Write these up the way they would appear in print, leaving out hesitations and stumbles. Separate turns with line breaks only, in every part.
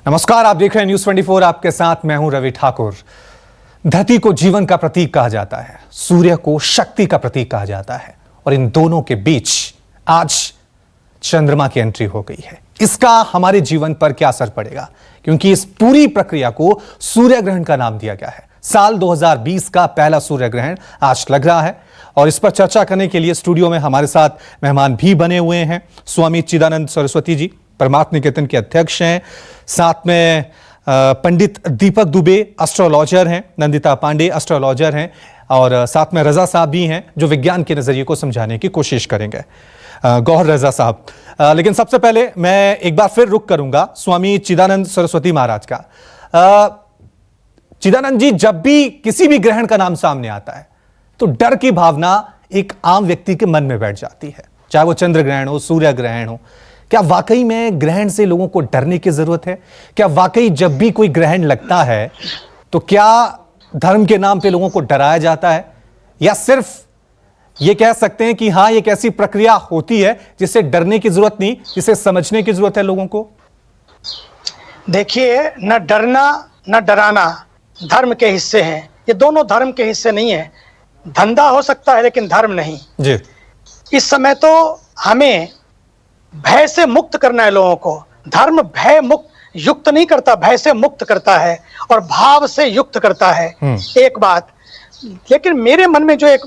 नमस्कार, आप देख रहे हैं न्यूज़ 24। आपके साथ मैं हूं रवि ठाकुर। धरती को जीवन का प्रतीक कहा जाता है, सूर्य को शक्ति का प्रतीक कहा जाता है, और इन दोनों के बीच आज चंद्रमा की एंट्री हो गई है। इसका हमारे जीवन पर क्या असर पड़ेगा, क्योंकि इस पूरी प्रक्रिया को सूर्य ग्रहण का नाम दिया गया है। साल 2020 का पहला सूर्य ग्रहण आज लग रहा है, और इस पर चर्चा करने के लिए स्टूडियो में हमारे साथ मेहमान भी बने हुए हैं। स्वामी चिदानंद सरस्वती जी परमार्थ निकेतन के अध्यक्ष हैं, साथ में पंडित दीपक दुबे एस्ट्रोलॉजर हैं, नंदिता पांडे एस्ट्रोलॉजर हैं, और साथ में रजा साहब भी हैं जो विज्ञान के नजरिए को समझाने की कोशिश करेंगे। गौहर रजा साहब, लेकिन सबसे पहले मैं एक बार फिर रुख करूंगा स्वामी चिदानंद सरस्वती महाराज का। चिदानंद जी, जब भी किसी भी ग्रहण का नाम सामने आता है तो डर की भावना एक आम व्यक्ति के मन में बैठ जाती है, चाहे वो चंद्र ग्रहण हो, सूर्य ग्रहण हो। क्या वाकई में ग्रहण से लोगों को डरने की जरूरत है? क्या वाकई जब भी कोई ग्रहण लगता है तो क्या धर्म के नाम पे लोगों को डराया जाता है, या सिर्फ ये कह सकते हैं कि हाँ, एक ऐसी प्रक्रिया होती है जिससे डरने की जरूरत नहीं, जिसे समझने की जरूरत है लोगों को?
देखिए, न डरना न डराना धर्म के हिस्से हैं। ये दोनों धर्म के हिस्से नहीं है। धंधा हो सकता है लेकिन धर्म नहीं
जी।
इस समय तो हमें भय से मुक्त करना है लोगों को। धर्म भय मुक्त युक्त नहीं करता, भय से मुक्त करता है और भाव से युक्त करता है। एक बात, लेकिन मेरे मन में जो एक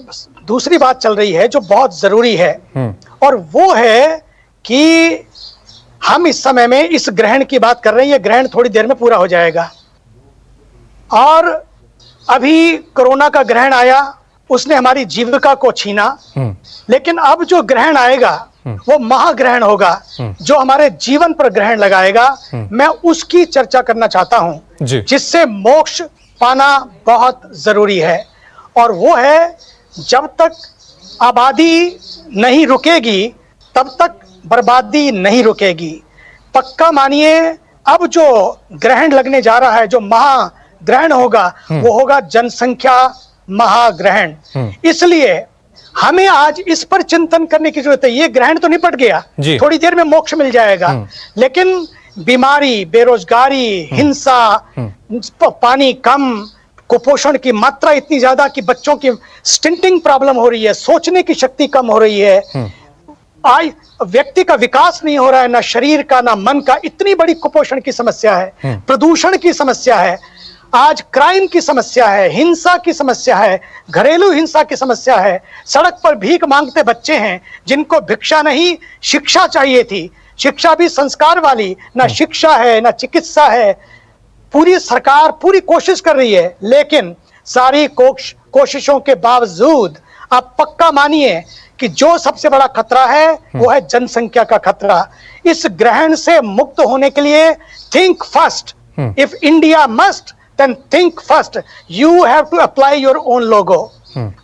दूसरी बात चल रही है जो बहुत जरूरी है, और वो है कि हम इस समय में इस ग्रहण की बात कर रहे हैं। ये ग्रहण थोड़ी देर में पूरा हो जाएगा, और अभी कोरोना का ग्रहण आया, उसने हमारी जीविका को छीना। लेकिन अब जो ग्रहण आएगा वो महाग्रहण होगा जो हमारे जीवन पर ग्रहण लगाएगा। मैं उसकी चर्चा करना चाहता हूं, जिससे मोक्ष पाना बहुत जरूरी है, और वो है जब तक आबादी नहीं रुकेगी तब तक बर्बादी नहीं रुकेगी। पक्का मानिए, अब जो ग्रहण लगने जा रहा है, जो महाग्रहण होगा, वो होगा जनसंख्या महाग्रहण। इसलिए हमें आज इस पर चिंतन करने की जरूरत है। ये ग्रहण तो निपट गया, थोड़ी देर में मोक्ष मिल जाएगा, लेकिन बीमारी, बेरोजगारी, हिंसा, पानी कम, कुपोषण की मात्रा इतनी ज्यादा कि बच्चों की स्टिंटिंग प्रॉब्लम हो रही है, सोचने की शक्ति कम हो रही है, व्यक्ति का विकास नहीं हो रहा है, ना शरीर का ना मन का। इतनी बड़ी कुपोषण की समस्या है, प्रदूषण की समस्या है, आज क्राइम की समस्या है, हिंसा की समस्या है, घरेलू हिंसा की समस्या है। सड़क पर भीख मांगते बच्चे हैं जिनको भिक्षा नहीं, शिक्षा चाहिए थी। शिक्षा भी संस्कार वाली, ना शिक्षा है ना चिकित्सा है। पूरी सरकार पूरी कोशिश कर रही है, लेकिन सारी कोशिशों के बावजूद आप पक्का मानिए कि जो सबसे बड़ा खतरा है वो है जनसंख्या का खतरा। इस ग्रहण से मुक्त होने के लिए think first. If India must, then think first. You have to apply your own logo.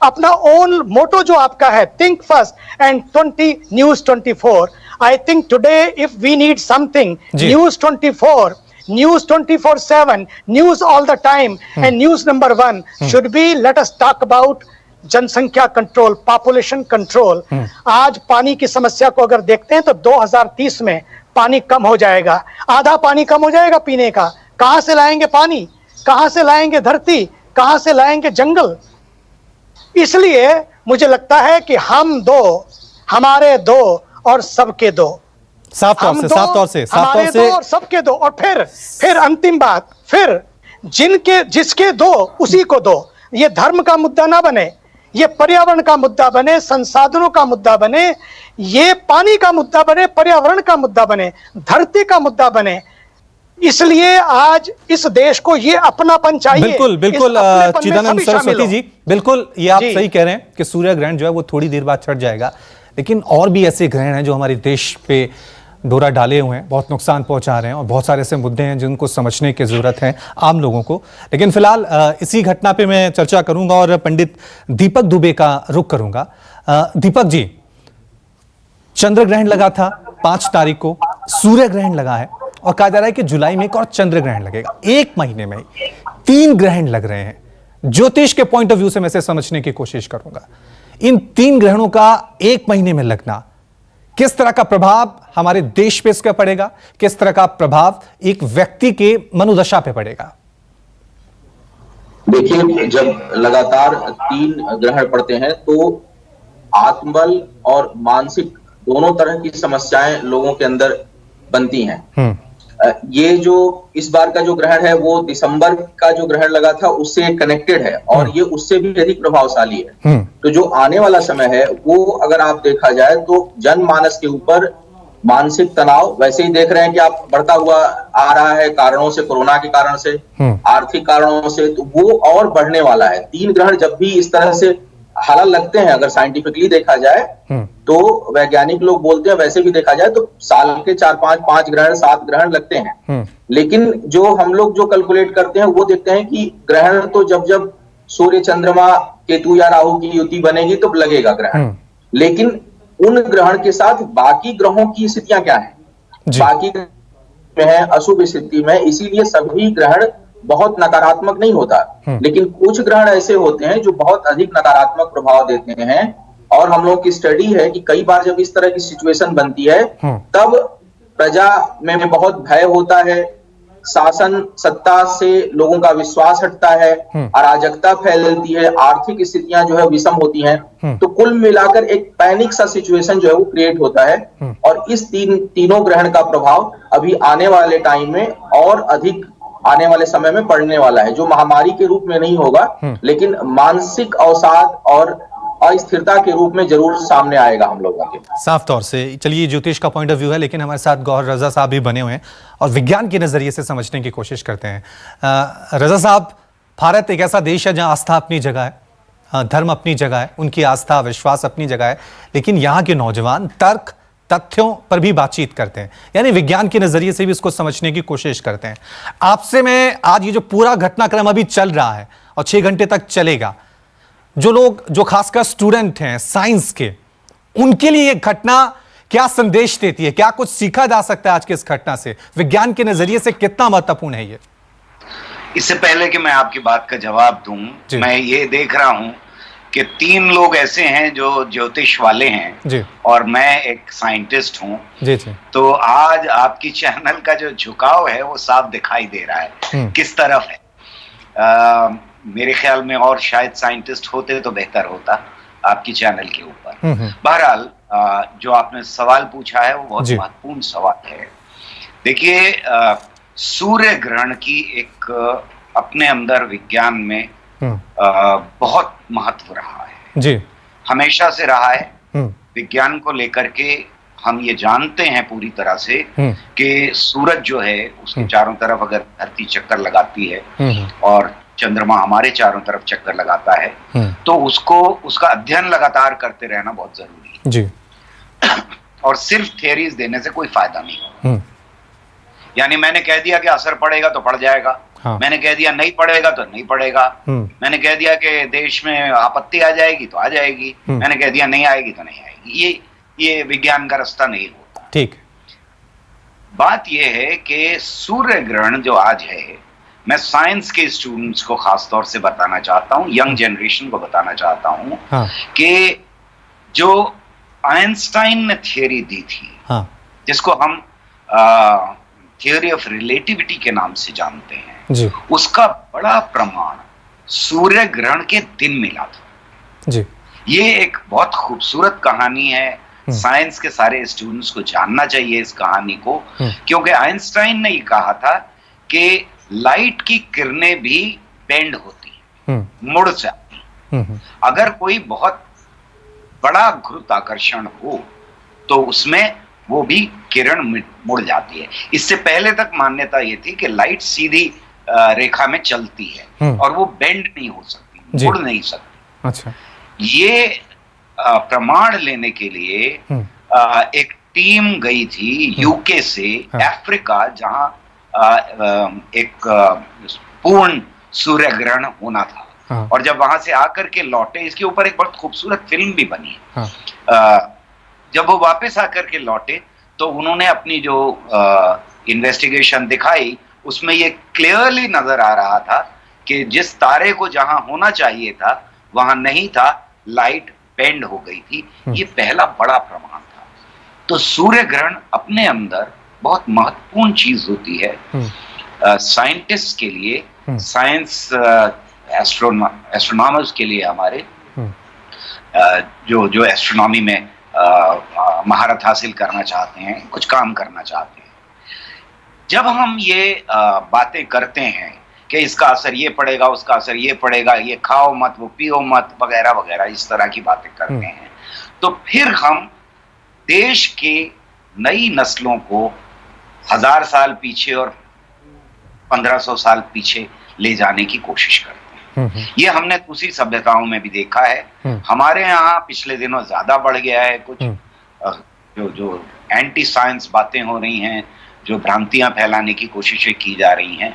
अपना own motto जो आपका है, think first. And News 24. I think today if we need something, News 24, News 24/7, news all the time, and news number 1 should be, let us talk about जनसंख्या control, population control. आज पानी की समस्या को अगर देखते हैं तो 2030 में पानी कम हो जाएगा, आधा पानी कम हो जाएगा पीने का। कहां से लाएंगे पानी, कहां से लाएंगे धरती, कहां से लाएंगे जंगल? इसलिए मुझे लगता है कि हम दो, हमारे दो और सबके दो।
साफ तौर से
हमारे दो और सबके दो। और फिर अंतिम बात, फिर जिसके दो उसी को दो। ये धर्म का मुद्दा ना बने, ये पर्यावरण का मुद्दा बने, संसाधनों का मुद्दा बने, ये पानी का मुद्दा बने, पर्यावरण का मुद्दा बने, धरती का मुद्दा बने। इसलिए आज इस देश को ये अपनापन चाहिए।
बिल्कुल चिदानंद सरस्वती जी, बिल्कुल ये आप सही कह रहे हैं कि सूर्य ग्रहण जो है वो थोड़ी देर बाद छट जाएगा, लेकिन और भी ऐसे ग्रहण हैं जो हमारे देश पे डोरा डाले हुए हैं, बहुत नुकसान पहुंचा रहे हैं, और बहुत सारे ऐसे मुद्दे हैं जिनको समझने की जरूरत है आम लोगों को। लेकिन फिलहाल इसी घटना पे मैं चर्चा करूंगा और पंडित दीपक दुबे का रुख करूंगा। दीपक जी, चंद्र ग्रहण लगा था 5 तारीख को, सूर्य ग्रहण लगा है, और कहा जा रहा है कि जुलाई में एक और चंद्र ग्रहण लगेगा। एक महीने में 3 ग्रहण लग रहे हैं। ज्योतिष के पॉइंट ऑफ व्यू से मैं इसे समझने की कोशिश करूंगा। इन 3 ग्रहणों का एक महीने में लगना किस तरह का प्रभाव हमारे देश पे इसका पड़ेगा, किस तरह का प्रभाव एक व्यक्ति के मनोदशा पे पड़ेगा?
देखिए, जब लगातार 3 ग्रहण पड़ते हैं तो आत्मबल और मानसिक दोनों तरह की समस्याएं लोगों के अंदर बनती हैं। ये जो इस बार का जो ग्रहण है वो दिसंबर का जो ग्रहण लगा था उससे कनेक्टेड है और ये उससे भी अधिक प्रभावशाली है। तो जो आने वाला समय है वो अगर आप देखा जाए तो जनमानस के ऊपर मानसिक तनाव वैसे ही देख रहे हैं कि आप बढ़ता हुआ आ रहा है कारणों से, कोरोना के कारण से, आर्थिक कारणों से, तो वो और बढ़ने वाला है। 3 ग्रहण जब भी इस तरह से हालात लगते हैं, अगर साइंटिफिकली देखा जाए तो वैज्ञानिक लोग बोलते हैं, वैसे भी देखा जाए तो साल के 4-5 ग्रहण, 7 ग्रहण लगते हैं। लेकिन जो हम लोग जो कैलकुलेट करते हैं वो देखते हैं कि ग्रहण तो जब सूर्य, चंद्रमा, केतु या राहु की युति बनेगी तो लगेगा ग्रहण। लेकिन उन ग्रहण के साथ बाकी ग्रहों की स्थितियां क्या है? बाकी में है अशुभ स्थिति में, इसीलिए सभी ग्रहण बहुत नकारात्मक नहीं होता। लेकिन कुछ ग्रहण ऐसे होते हैं जो बहुत अधिक नकारात्मक प्रभाव देते हैं। और हम लोग की स्टडी है कि कई बार जब इस तरह की सिचुएशन बनती है तब प्रजा में बहुत भय होता है, शासन सत्ता से लोगों का विश्वास हटता है, अराजकता फैलती है, आर्थिक स्थितियां जो है विषम होती हैं। तो कुल मिलाकर एक पैनिक सा सिचुएशन जो है वो क्रिएट होता है। और इस तीनों ग्रहण का प्रभाव अभी आने वाले टाइम में और अधिक आने वाले समय में पड़ने वाला है, जो महामारी के रूप में नहीं होगा लेकिन मानसिक अवसाद और अस्थिरता के रूप में जरूर सामने आएगा हम लोगों के।
साफ तौर से चलिए ज्योतिष का पॉइंट ऑफ व्यू है, लेकिन हमारे साथ गौहर रजा साहब भी बने हुए हैं और विज्ञान के नजरिए से समझने की कोशिश करते हैं। रजा साहब, भारत एक ऐसा देश है जहां आस्था अपनी जगह है, धर्म अपनी जगह है, उनकी आस्था विश्वास अपनी जगह है, लेकिन यहाँ के नौजवान तर्क तथ्यों पर भी बातचीत करते हैं, यानी विज्ञान के नजरिए से भी इसको समझने की कोशिश करते हैं। आपसे मैं आज ये जो पूरा घटनाक्रम अभी चल रहा है और 6 घंटे तक चलेगा, जो लोग, जो खासकर स्टूडेंट हैं साइंस के, उनके लिए ये घटना क्या संदेश देती है? क्या कुछ सीखा जा सकता है आज की इस घटना से? विज्ञान के नजरिए से कितना महत्वपूर्ण है ये?
इससे पहले कि मैं आपकी बात का जवाब दूं, मैं ये देख रहा हूं कि 3 लोग ऐसे हैं जो ज्योतिष वाले हैं जी, और मैं एक साइंटिस्ट हूं जी। तो आज आपकी चैनल का जो झुकाव है वो साफ दिखाई दे रहा है किस तरफ है। मेरे ख्याल में और शायद साइंटिस्ट होते तो बेहतर होता आपकी चैनल के ऊपर। बहरहाल जो आपने सवाल पूछा है वो बहुत महत्वपूर्ण सवाल है। देखिए, सूर्य ग्रहण की एक अपने अंदर विज्ञान में बहुत महत्व रहा है जी, हमेशा से रहा है। विज्ञान को लेकर के हम ये जानते हैं पूरी तरह से कि सूरज जो है उसके चारों तरफ अगर धरती चक्कर लगाती है और चंद्रमा हमारे चारों तरफ चक्कर लगाता है तो उसको, उसका अध्ययन लगातार करते रहना बहुत जरूरी है जी। और सिर्फ थियरीज देने से कोई फायदा नहीं होगा। यानी मैंने कह दिया कि असर पड़ेगा तो पड़ जाएगा, मैंने कह दिया नहीं पड़ेगा तो नहीं पड़ेगा, मैंने कह दिया कि देश में आपत्ति आ जाएगी तो आ जाएगी, मैंने कह दिया नहीं आएगी तो नहीं आएगी। ये विज्ञान का रास्ता नहीं होता। ठीक, बात यह है कि सूर्य ग्रहण जो आज है, मैं साइंस के स्टूडेंट्स को खास तौर से बताना चाहता हूं, यंग जनरेशन को बताना चाहता हूं कि जो आइंस्टाइन ने थियरी दी थी, जिसको हम थियरी ऑफ रिलेटिविटी के नाम से जानते हैं जी, उसका बड़ा प्रमाण सूर्य ग्रहण के दिन मिला था जी। ये एक बहुत खूबसूरत कहानी है, साइंस के सारे स्टूडेंट्स को जानना चाहिए इस कहानी को, क्योंकि आइंस्टाइन ने ये कहा था कि लाइट की किरणें भी बेंड होती है, मुड़ जाती है। अगर कोई बहुत बड़ा गुरुत्वाकर्षण हो तो उसमें वो भी किरण मुड़ जाती है। इससे पहले तक मान्यता ये थी कि लाइट सीधी रेखा में चलती है और वो बेंड नहीं हो सकती, मुड़ नहीं सकती। अच्छा, ये प्रमाण लेने के लिए एक टीम गई थी यूके से अफ्रीका, जहां एक पूर्ण सूर्य ग्रहण होना था। और जब वहां से आकर के लौटे, इसके ऊपर एक बहुत खूबसूरत फिल्म भी बनी है। जब वो वापस आकर के लौटे तो उन्होंने अपनी जो इन्वेस्टिगेशन दिखाई, उसमें ये क्लियरली नजर आ रहा था कि जिस तारे को जहां होना चाहिए था वहां नहीं था, लाइट बेंड हो गई थी। ये पहला बड़ा प्रमाण था। तो सूर्य ग्रहण अपने अंदर बहुत महत्वपूर्ण चीज होती है साइंटिस्ट के लिए, साइंस एस्ट्रोनॉमर्स के लिए, हमारे जो एस्ट्रोनॉमी में महारत हासिल करना चाहते हैं, कुछ काम करना चाहते हैं। जब हम ये बातें करते हैं कि इसका असर ये पड़ेगा, उसका असर ये पड़ेगा, ये खाओ मत, वो पियो मत, वगैरह वगैरह, इस तरह की बातें करते हैं, तो फिर हम देश के नई नस्लों को 1000 साल पीछे और 1500 साल पीछे ले जाने की कोशिश करते हैं। ये हमने दूसरी सभ्यताओं में भी देखा है। हमारे यहाँ पिछले दिनों ज्यादा बढ़ गया है कुछ जो एंटी साइंस बातें हो रही हैं, जो भ्रांतियां फैलाने की कोशिशें की जा रही हैं,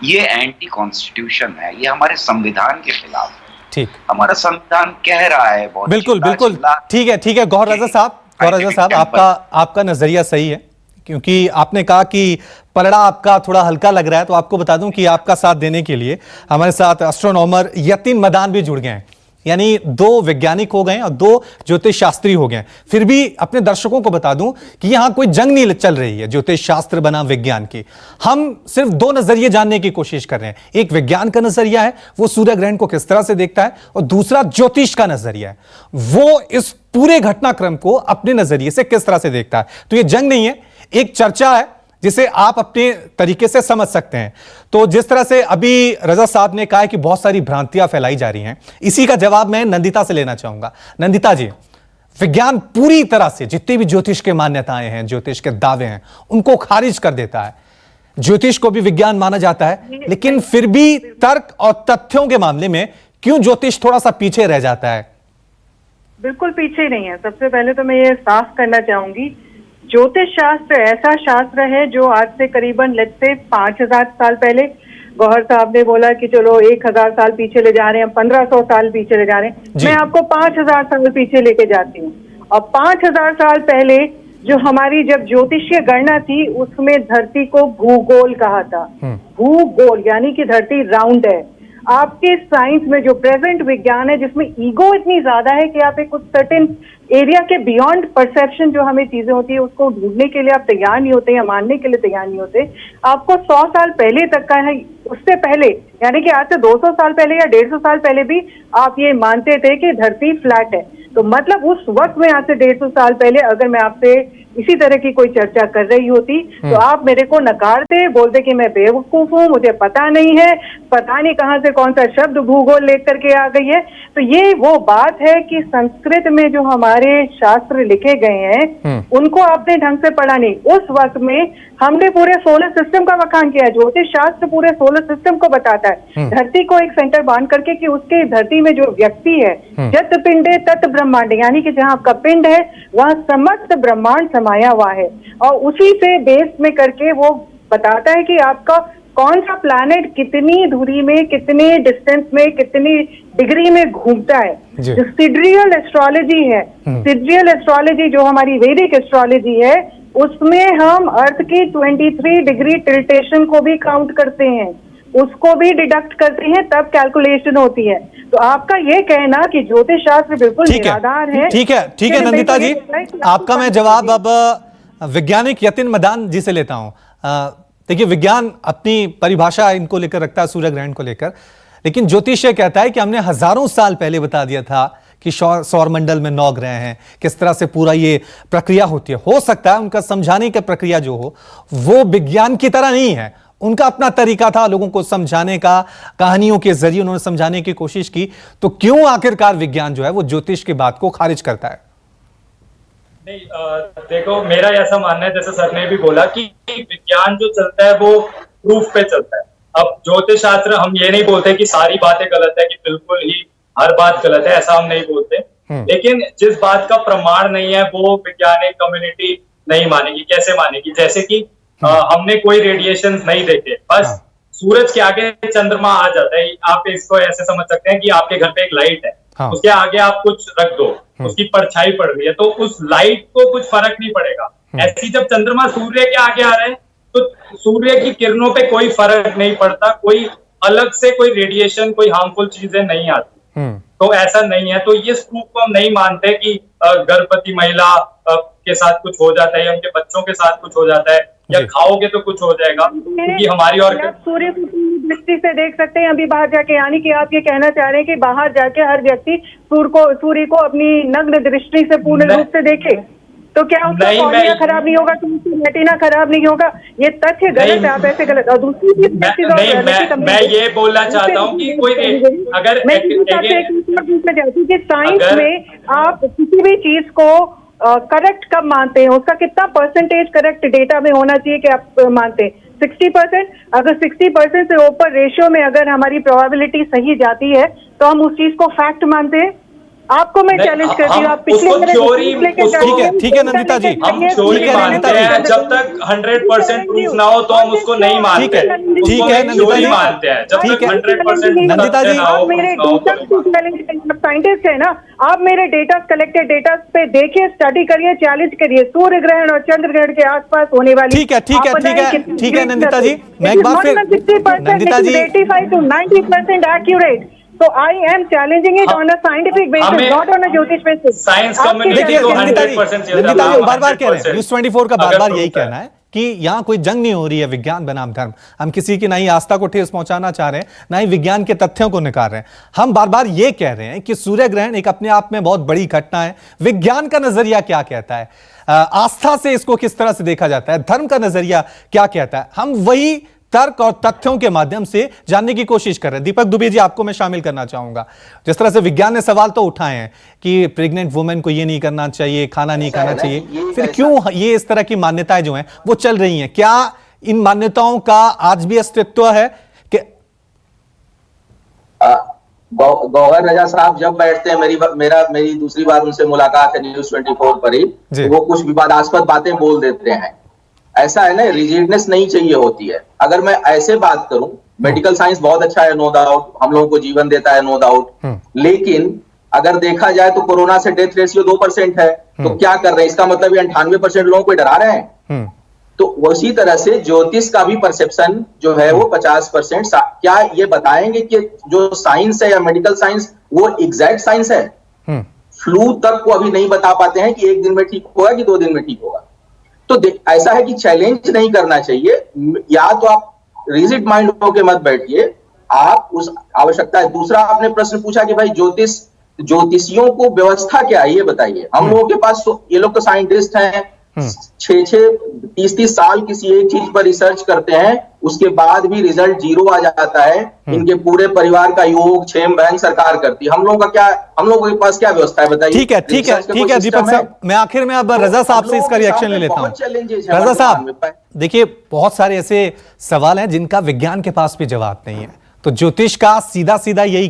ये एंटी कॉन्स्टिट्यूशन है, ये हमारे संविधान के खिलाफ है।
ठीक,
हमारा संविधान कह रहा है बहुत,
बिल्कुल बिल्कुल, ठीक है गौहर रजा साहब, आपका नजरिया सही है, क्योंकि आपने कहा कि पलड़ा आपका थोड़ा हल्का लग रहा है, तो आपको बता दूं कि आपका साथ देने के लिए हमारे साथ एस्ट्रोनॉमर यतिन मदान भी जुड़ गए हैं। यानी 2 वैज्ञानिक हो गए और 2 ज्योतिष शास्त्री हो गए। फिर भी अपने दर्शकों को बता दूं कि यहां कोई जंग नहीं चल रही है ज्योतिष शास्त्र बनाम विज्ञान की। हम सिर्फ 2 नजरिए जानने की कोशिश कर रहे हैं। एक विज्ञान का नजरिया है, वो सूर्य ग्रहण को किस तरह से देखता है, और दूसरा ज्योतिष का नजरिया है, वो इस पूरे घटनाक्रम को अपने नजरिए से किस तरह से देखता है। तो ये जंग नहीं है, एक चर्चा है जिसे आप अपने तरीके से समझ सकते हैं। तो जिस तरह से अभी रजा साहब ने कहा है कि बहुत सारी भ्रांतियां फैलाई जा रही हैं, इसी का जवाब मैं नंदिता से लेना चाहूंगा। नंदिता जी, विज्ञान पूरी तरह से जितनी भी ज्योतिष के मान्यताएं हैं, ज्योतिष के दावे हैं, उनको खारिज कर देता है। ज्योतिष को भी विज्ञान माना जाता है, लेकिन फिर भी तर्क और तथ्यों के मामले में क्यों ज्योतिष थोड़ा सा पीछे रह जाता है?
बिल्कुल पीछे नहीं है। सबसे पहले तो मैं ये साफ करना चाहूंगी, ज्योतिष शास्त्र ऐसा शास्त्र है जो आज से करीबन लेट्स से 5000 साल पहले, गौहर साहब ने बोला कि चलो 1000 साल पीछे ले जा रहे हैं, 1500 साल पीछे ले जा रहे हैं, मैं आपको 5000 साल पीछे लेके जाती हूँ। और 5000 साल पहले जो हमारी जब ज्योतिषीय गणना थी, उसमें धरती को भूगोल कहा था। भूगोल यानी कि धरती राउंड है। आपके साइंस में जो प्रेजेंट विज्ञान है, जिसमें ईगो इतनी ज्यादा है कि आप एक कुछ सर्टेन एरिया के बियॉन्ड परसेप्शन जो हमें चीजें होती है, उसको ढूंढने के लिए आप तैयार नहीं होते या मानने के लिए तैयार नहीं होते। आपको 100 साल पहले तक का है, उससे पहले यानी कि आज से 200 साल पहले या 150 साल पहले भी आप ये मानते थे कि धरती फ्लैट है। तो मतलब उस वक्त में आज से 150 साल पहले अगर मैं आपसे इसी तरह की कोई चर्चा कर रही होती तो आप मेरे को नकारते, बोलते कि मैं बेवकूफ हूँ, मुझे पता नहीं है, पता नहीं कहाँ से कौन सा शब्द भूगोल लेकर के आ गई है। तो ये वो बात है कि संस्कृत में जो हमारे शास्त्र लिखे गए हैं उनको आपने ढंग से पढ़ा नहीं। उस वक्त में हमने पूरे सोलर सिस्टम का बखान किया। ज्योतिष शास्त्र पूरे सोलर सिस्टम को बताता है, धरती को एक सेंटर बांध करके कि उसके धरती में जो व्यक्ति है, जत पिंडे तत् ब्रह्मांड, यानी कि जहाँ आपका पिंड है वहाँ समस्त ब्रह्मांड समाया हुआ है। और उसी से बेस में करके वो बताता है कि आपका कौन सा प्लैनेट कितनी दूरी में, कितने डिस्टेंस में, कितनी डिग्री में घूमता है। जो सिडरियल एस्ट्रोलॉजी है, सिडरियल एस्ट्रोलॉजी जो हमारी वैदिक एस्ट्रोलॉजी है, उसमें हम अर्थ की 23 डिग्री टिल्टेशन को भी काउंट करते हैं, उसको भी डिडक्ट करते हैं, तब कैलकुलेशन होती है। तो आपका ये कहना कि ज्योतिष शास्त्र बिल्कुल निराधार है।
ठीक है नंदिता जी, आपका मैं जवाब अब वैज्ञानिक यतिन मदान जी से लेता हूं। देखिए, विज्ञान अपनी परिभाषा इनको लेकर रखता है, सूर्य ग्रहण को लेकर, लेकिन ज्योतिष ये कहता है कि हमने हजारों साल पहले बता दिया था कि सौर मंडल में 9 ग्रह हैं, किस तरह से पूरा ये प्रक्रिया होती है। हो सकता है उनका समझाने की प्रक्रिया जो हो वो विज्ञान की तरह नहीं है, उनका अपना तरीका था लोगों को समझाने का, कहानियों के जरिए उन्होंने समझाने की कोशिश की। तो क्यों आखिरकार विज्ञान जो है वो ज्योतिष की बात को खारिज करता है?
नहीं, देखो, मेरा ऐसा मानना है, जैसे सर ने भी बोला, कि विज्ञान जो चलता है वो प्रूफ पे चलता है। अब ज्योतिष शास्त्र, हम ये नहीं बोलते कि सारी बातें गलत है, कि बिल्कुल ही हर बात गलत है, ऐसा हम नहीं बोलते। लेकिन जिस बात का प्रमाण नहीं है वो वैज्ञानिक कम्युनिटी नहीं मानेगी। कैसे मानेगी? जैसे कि हमने कोई रेडिएशन नहीं देखे, बस सूरज के आगे चंद्रमा आ जाता है। आप इसको ऐसे समझ सकते हैं कि आपके घर पे एक लाइट है, उसके आगे आप कुछ रख दो, उसकी परछाई पड़ रही है, तो उस लाइट को कुछ फर्क नहीं पड़ेगा। ऐसी जब चंद्रमा सूर्य के आगे आ रहे हैं तो सूर्य की किरणों पे कोई फर्क नहीं पड़ता, कोई अलग से कोई रेडिएशन, कोई हार्मफुल चीजें नहीं आती। तो ऐसा नहीं है। तो ये प्रूफ को हम नहीं मानते कि गर्भवती महिला के साथ कुछ हो जाता है या उनके बच्चों के साथ कुछ हो जाता है या खाओगे तो कुछ हो जाएगा, क्योंकि हमारी और
सूर्य को दृष्टि से देख सकते हैं अभी बाहर जाके, यानी कि आप ये कहना चाह रहे हैं कि बाहर जाके हर व्यक्ति सूर्य को अपनी नग्न दृष्टि से पूर्ण रूप से देखे तो क्या उसका कॉर्निया खराब नहीं होगा, रेटिना खराब नहीं होगा? ये तथ्य गलत है, आप ऐसे गलत। और दूसरी चीज
मैं ये बोलना चाहता हूँ कि कोई अगर
साइंस में आप किसी भी चीज को करेक्ट कब मानते हैं, उसका कितना परसेंटेज करेक्ट डेटा में होना चाहिए कि आप मानते हैं 60%? अगर 60% से ऊपर रेशियो में अगर हमारी प्रोबेबिलिटी सही जाती है तो हम उस चीज को फैक्ट मानते हैं। आपको मैं चैलेंज करती हूँ, आप पिछले
ठीक है नंदिता जी,
हम चोरी मानते हैं, जब तक 100% प्रूफ ना हो तो हम उसको नहीं मानते।
ठीक है नंदिता जी,
मानते हैं जब तक 100%
नंदिता जी,
आप मेरे साइंटिस्ट है ना, आप मेरे डेटा कलेक्टेड डेटा पे देखिए, स्टडी करिए, चैलेंज करिए, सूर्य ग्रहण और चंद्र ग्रहण के आसपास होने वाली।
ठीक है नंदिता जी, मैं एक बार फिर नंदिता जी
85 to 90% accurate. So I am challenging it on a scientific basis, not on a ज्योतिष basis.
साइंस कम्युनिटी
देखिए नंदिता जी बार-बार कह रहे हैं, न्यूज़ 24 का बार-बार यही कहना है कि यहाँ कोई जंग नहीं हो रही है विज्ञान बनाम धर्म। हम किसी की ना ही आस्था को ठेस पहुंचाना चाह रहे हैं, ना ही विज्ञान के तथ्यों को नकार रहे हैं। हम बार-बार ये कह रहे हैं कि सूर्य ग्रहण एक अपने आप में बहुत बड़ी घटना है। विज्ञान का नजरिया क्या कहता है, आस्था से इसको किस तरह से देखा जाता है, धर्म का नजरिया क्या कहता है, हम वही तर्क और तथ्यों के माध्यम से जानने की कोशिश कर रहे हैं। दीपक दुबे जी, आपको मैं शामिल करना चाहूंगा। जिस तरह से विज्ञान ने सवाल तो उठाए हैं कि प्रेग्नेंट वुमेन को ये नहीं करना चाहिए, खाना नहीं खाना चाहिए, फिर क्यों ये इस तरह की मान्यताएं जो हैं वो चल रही हैं? क्या इन मान्यताओं का आज भी अस्तित्व है? कि
गौहर रजा साहब जब बैठते हैं, मेरी दूसरी बार उनसे मुलाकात है न्यूज़ 24 पर ही, तो वो कुछ विवादास्पद बातें बोल देते हैं। ऐसा है ना, रिजिडनेस नहीं चाहिए होती है। अगर मैं ऐसे बात करूं, मेडिकल साइंस बहुत अच्छा है, नो डाउट, हम लोगों को जीवन देता है, नो डाउट, लेकिन अगर देखा जाए तो कोरोना से डेथ रेशियो 2% है, तो क्या कर रहे हैं? इसका मतलब 98% लोगों को डरा रहे हैं। तो उसी तरह से ज्योतिष का भी परसेप्शन जो है वो 50%। क्या ये बताएंगे कि जो साइंस है या मेडिकल साइंस वो एग्जैक्ट साइंस है? फ्लू तक को अभी नहीं बता पाते हैं कि 1 दिन में ठीक होगा कि 2 दिन में ठीक होगा। तो ऐसा है कि चैलेंज नहीं करना चाहिए। या तो आप रिजिड माइंड होकर मत बैठिए, आप उस आवश्यकता है। दूसरा आपने प्रश्न पूछा कि भाई ज्योतिषियों को व्यवस्था क्या है, ये बताइए। हम लोगों के पास ये लोग तो साइंटिस्ट हैं, 30 साल किसी एक चीज पर रिसर्च करते हैं, उसके बाद भी रिजल्ट 0 आ जाता है। इनके पूरे परिवार का योग क्षेम बहन सरकार करती है। हम लोगों के पास क्या व्यवस्था है, बताइए।
ठीक है दीपक साहब, मैं आखिर में अब रजा साहब से इसका रिएक्शन ले लेता हूं। रजा साहब, देखिए बहुत सारे ऐसे सवाल हैं जिनका विज्ञान के पास भी जवाब नहीं है। तो ज्योतिष का सीधा सीधा यही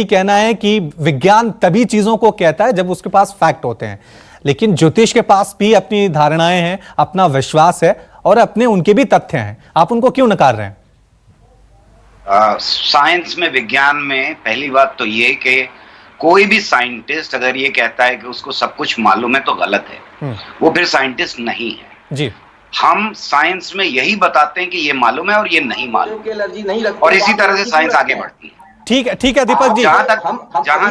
कहना है कि विज्ञान तभी चीजों को कहता है जब उसके पास फैक्ट होते हैं, लेकिन ज्योतिष के पास भी अपनी धारणाएं हैं, अपना विश्वास है और अपने उनके भी तथ्य हैं। आप उनको क्यों नकार रहे हैं?
साइंस में, विज्ञान में पहली बात तो ये कि कोई भी साइंटिस्ट अगर ये कहता है कि उसको सब कुछ मालूम है तो गलत है, वो फिर साइंटिस्ट नहीं है जी। हम साइंस में यही बताते हैं कि ये मालूम है और ये नहीं मालूम, और इसी तरह से साइंस आगे बढ़ती है।
ठीक है दीपक जी,
जहां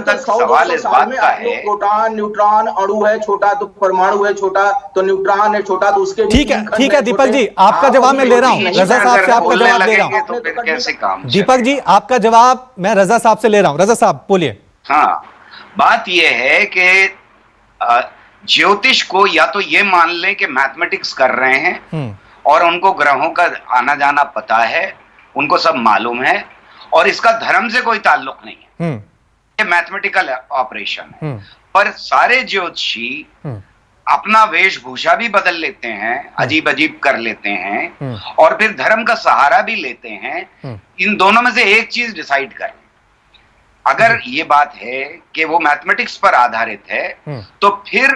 तक सवाल इस बात का है,
प्रोटॉन न्यूट्रॉन अणु है छोटा तो परमाणु है छोटा, तो न्यूट्रॉन है छोटा तो उसके
ठीक है दीपक जी, आपका जवाब मैं ले रहा हूं, रजा साहब से आपका जवाब ले रहा हूं।
तो फिर कैसे काम?
दीपक जी, आपका जवाब मैं रजा साहब से ले रहा हूं। रजा साहब बोलिए।
हाँ, बात यह है कि ज्योतिष को या तो ये मान लें कि मैथमेटिक्स कर रहे हैं और उनको ग्रहों का आना जाना पता है, उनको सब मालूम है और इसका धर्म से कोई ताल्लुक नहीं है, ये मैथमेटिकल ऑपरेशन है। पर सारे ज्योतिषी अपना वेशभूषा भी बदल लेते हैं, अजीब अजीब कर लेते हैं और फिर धर्म का सहारा भी लेते हैं। इन दोनों में से एक चीज डिसाइड करें। अगर ये बात है कि वो मैथमेटिक्स पर आधारित है तो फिर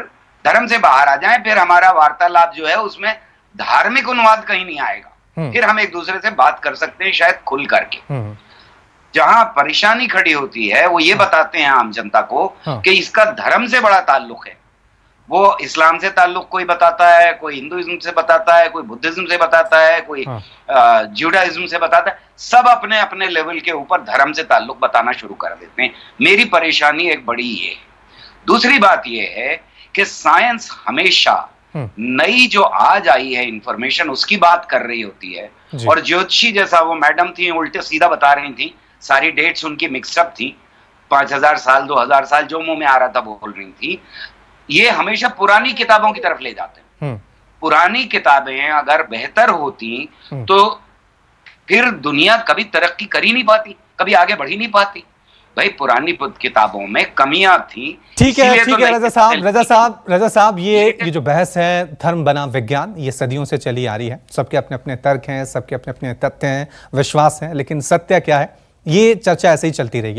धर्म से बाहर आ जाएं, फिर हमारा वार्तालाप जो है उसमें धार्मिक अनुवाद कहीं नहीं आएगा, फिर हम एक दूसरे से बात कर सकते हैं शायद खुल करके। जहां परेशानी खड़ी होती है वो ये बताते हैं आम जनता को कि इसका धर्म से बड़ा ताल्लुक है। वो इस्लाम से ताल्लुक कोई बताता है, कोई हिंदुइज्म से बताता है, कोई बुद्धिज्म से बताता है, कोई जुडाइज्म से बताता है। सब अपने अपने लेवल के ऊपर धर्म से ताल्लुक बताना शुरू कर देते हैं। मेरी परेशानी एक बड़ी ये है। दूसरी बात ये है कि साइंस हमेशा नई जो आज आई है इंफॉर्मेशन उसकी बात कर रही होती है, और ज्योतिषी जैसा वो मैडम थी उल्टे सीधा बता रही थी, सारी डेट्स उनकी मिक्सअप थी, 5000 साल 2000 साल जो मुंह में आ रहा था बोल रही थी। ये हमेशा पुरानी किताबों की तरफ ले जाते हैं। पुरानी किताबें अगर बेहतर होती तो फिर दुनिया कभी तरक्की कर ही नहीं पाती, कभी आगे बढ़ ही नहीं पाती। भाई पुरानी किताबों में कमियां थी।
ठीक है रजा साहब ये जो बहस है धर्म बनाम विज्ञान, ये सदियों से चली आ रही है। सबके अपने अपने तर्क हैं, सबके अपने अपने तथ्य हैं, विश्वास हैं, लेकिन सत्य क्या है ये चर्चा ऐसे ही चलती रहेगी।